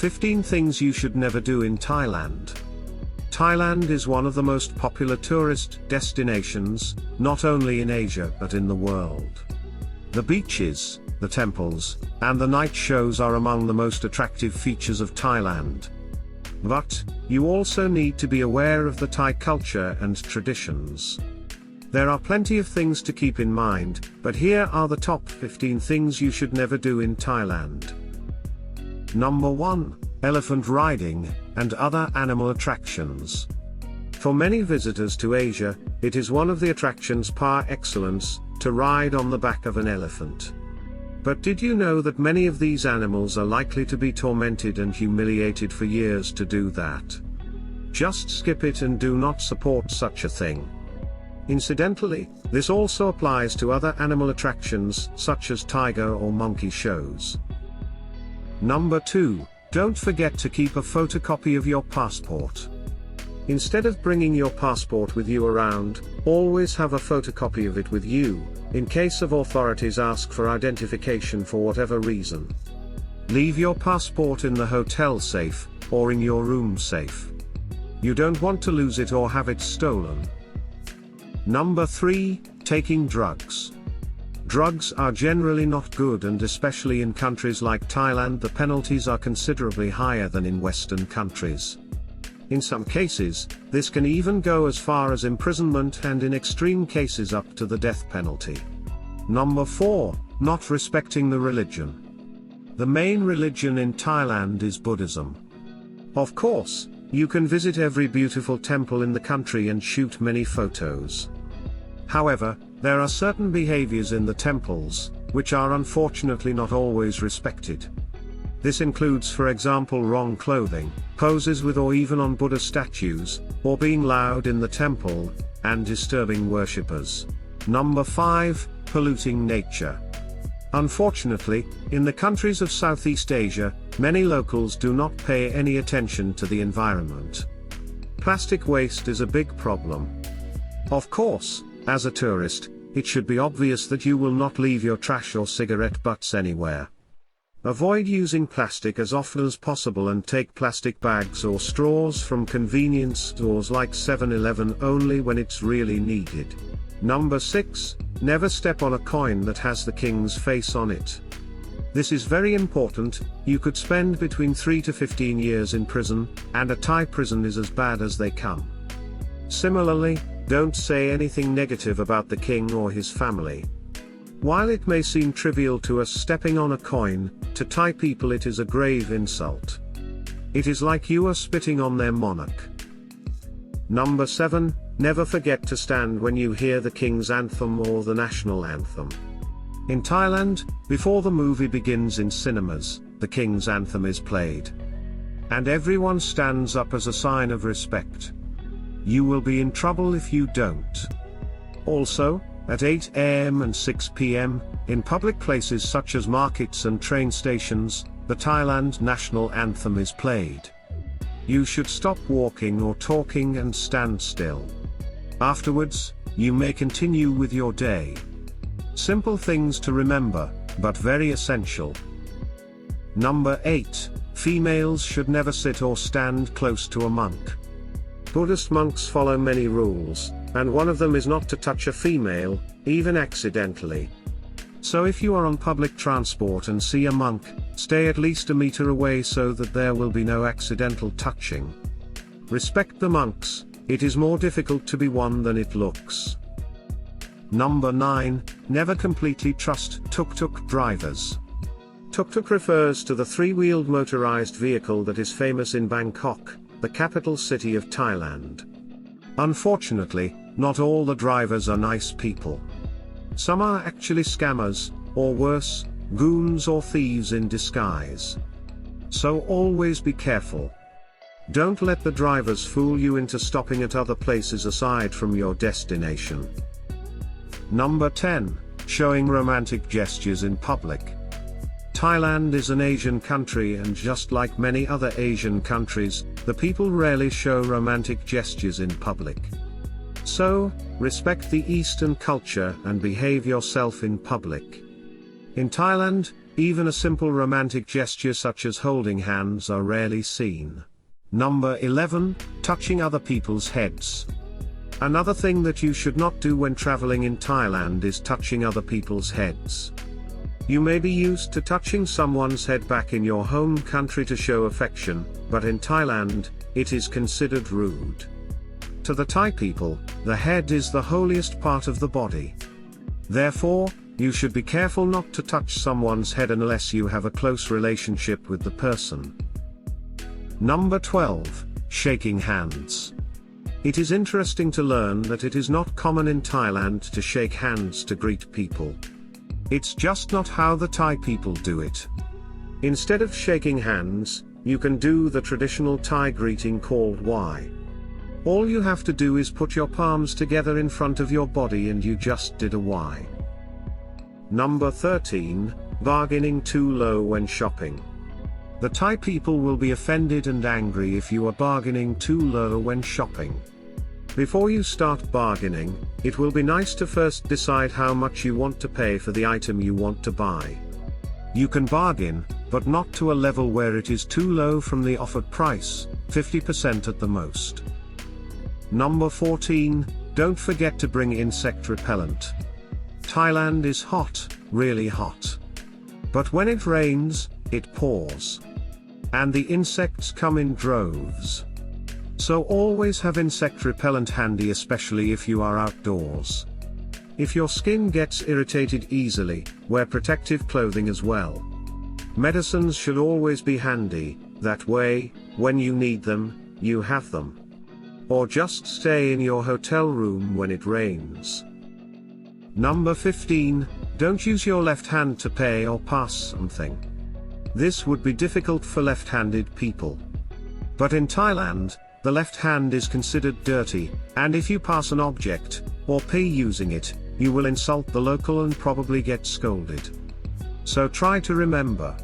15 Things You Should Never Do in Thailand. Thailand is one of the most popular tourist destinations, not only in Asia but in the world. The beaches, the temples, and the night shows are among the most attractive features of Thailand. But, you also need to be aware of the Thai culture and traditions. There are plenty of things to keep in mind, but here are the top 15 things you should never do in Thailand. Number 1. Elephant riding, and other animal attractions. For many visitors to Asia, it is one of the attractions par excellence, to ride on the back of an elephant. But did you know that many of these animals are likely to be tormented and humiliated for years to do that? Just skip it and do not support such a thing. Incidentally, this also applies to other animal attractions such as tiger or monkey shows. Number 2. Don't forget to keep a photocopy of your passport. Instead of bringing your passport with you around, always have a photocopy of it with you, in case of authorities ask for identification for whatever reason. Leave your passport in the hotel safe, or in your room safe. You don't want to lose it or have it stolen. Number 3. Taking drugs. Drugs are generally not good, and especially in countries like Thailand the penalties are considerably higher than in Western countries. In some cases, this can even go as far as imprisonment and in extreme cases up to the death penalty. Number 4. Not respecting the religion. The main religion in Thailand is Buddhism. Of course, you can visit every beautiful temple in the country and shoot many photos. However, there are certain behaviors in the temples, which are unfortunately not always respected. This includes, for example, wrong clothing, poses with or even on Buddha statues, or being loud in the temple, and disturbing worshippers. Number 5. Polluting nature. Unfortunately, in the countries of Southeast Asia, many locals do not pay any attention to the environment. Plastic waste is a big problem. Of course, as a tourist, it should be obvious that you will not leave your trash or cigarette butts anywhere. Avoid using plastic as often as possible and take plastic bags or straws from convenience stores like 7-Eleven only when it's really needed. Number 6. Never step on a coin that has the king's face on it. This is very important. You could spend between 3 to 15 years in prison, and a Thai prison is as bad as they come. Similarly, don't say anything negative about the king or his family. While it may seem trivial to us stepping on a coin, to Thai people it is a grave insult. It is like you are spitting on their monarch. Number 7. Never forget to stand when you hear the king's anthem or the national anthem. In Thailand, before the movie begins in cinemas, the king's anthem is played. And everyone stands up as a sign of respect. You will be in trouble if you don't. Also, at 8 a.m. and 6 p.m., in public places such as markets and train stations, the Thailand national anthem is played. You should stop walking or talking and stand still. Afterwards, you may continue with your day. Simple things to remember, but very essential. Number 8. Females should never sit or stand close to a monk. Buddhist monks follow many rules, and one of them is not to touch a female, even accidentally. So if you are on public transport and see a monk, stay at least a meter away so that there will be no accidental touching. Respect the monks. It is more difficult to be one than it looks. Number 9. Never completely trust Tuk Tuk drivers. Tuk Tuk refers to the three-wheeled motorized vehicle that is famous in Bangkok, the capital city of Thailand. Unfortunately, not all the drivers are nice people. Some are actually scammers, or worse, goons or thieves in disguise. So always be careful. Don't let the drivers fool you into stopping at other places aside from your destination. Number 10. Showing romantic gestures in public. Thailand is an Asian country, and just like many other Asian countries, the people rarely show romantic gestures in public. So, respect the Eastern culture and behave yourself in public. In Thailand, Even a simple romantic gesture such as holding hands are rarely seen. Number 11, touching other people's heads. Another thing that you should not do when traveling in Thailand is touching other people's heads. You may be used to touching someone's head back in your home country to show affection, but in Thailand, it is considered rude. To the Thai people, the head is the holiest part of the body. Therefore, you should be careful not to touch someone's head unless you have a close relationship with the person. Number 12, shaking hands. It is interesting to learn that it is not common in Thailand to shake hands to greet people. It's just not how the Thai people do it. Instead of shaking hands, you can do the traditional Thai greeting called Y. All you have to do is put your palms together in front of your body and you just did a Y. Number 13, bargaining too low when shopping. The Thai people will be offended and angry if you are bargaining too low when shopping. Before you start bargaining, it will be nice to first decide how much you want to pay for the item you want to buy. You can bargain, but not to a level where it is too low from the offered price, 50% at the most. Number 14, don't forget to bring insect repellent. Thailand is hot, really hot. But when it rains, it pours. And the insects come in droves. So always have insect repellent handy, especially if you are outdoors. If your skin gets irritated easily, wear protective clothing as well. Medicines should always be handy, that way, when you need them, you have them. Or just stay in your hotel room when it rains. Number 15, don't use your left hand to pay or pass something. This would be difficult for left-handed people. But in Thailand, the left hand is considered dirty, and if you pass an object, or pay using it, you will insult the local and probably get scolded. So try to remember,